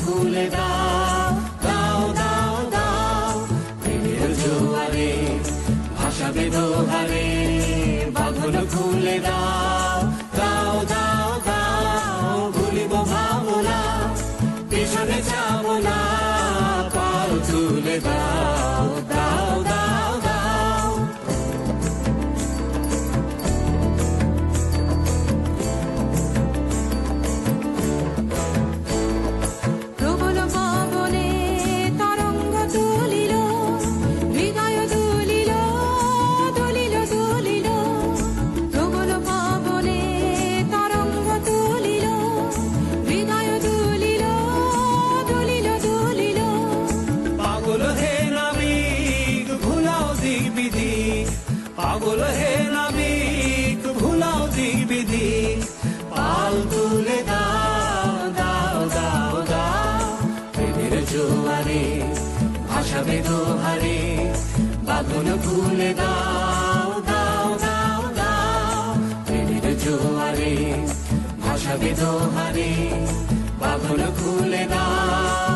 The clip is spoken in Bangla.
খুলে দাও, দাও দাও দাও। প্রেমের জোয়ারে ভাসাবে দোহারে, বাঁধন খুলে দাও, দাও দাও দাও। ভুলিব ভাবনা, পেছনে যাব না, পাল তুলে দাও, দাও দাও দাও। প্রবল পবনে তরঙ্গ তুলিল, হৃদয় দুলিল, দুলিল দুলিল। প্রবল পবনে তরঙ্গ তুলিল, হৃদয় দুলিল, দুলিল দুলিল। পাগল হে নাবিক ভুলাও দিক বিদিক, পাগল হে নাবিক ভুলাও দিক বিদিক। পাল তুলে দাও, দাও দাও দাও। প্রেমের জোয়ারে ভাসাবে দোহারে, বাঁধন খুলে দাও, দাও দাও দাও। প্রেমের জোয়ারে ভাসাবে দোহারে, বাঁধন খুলে দাও।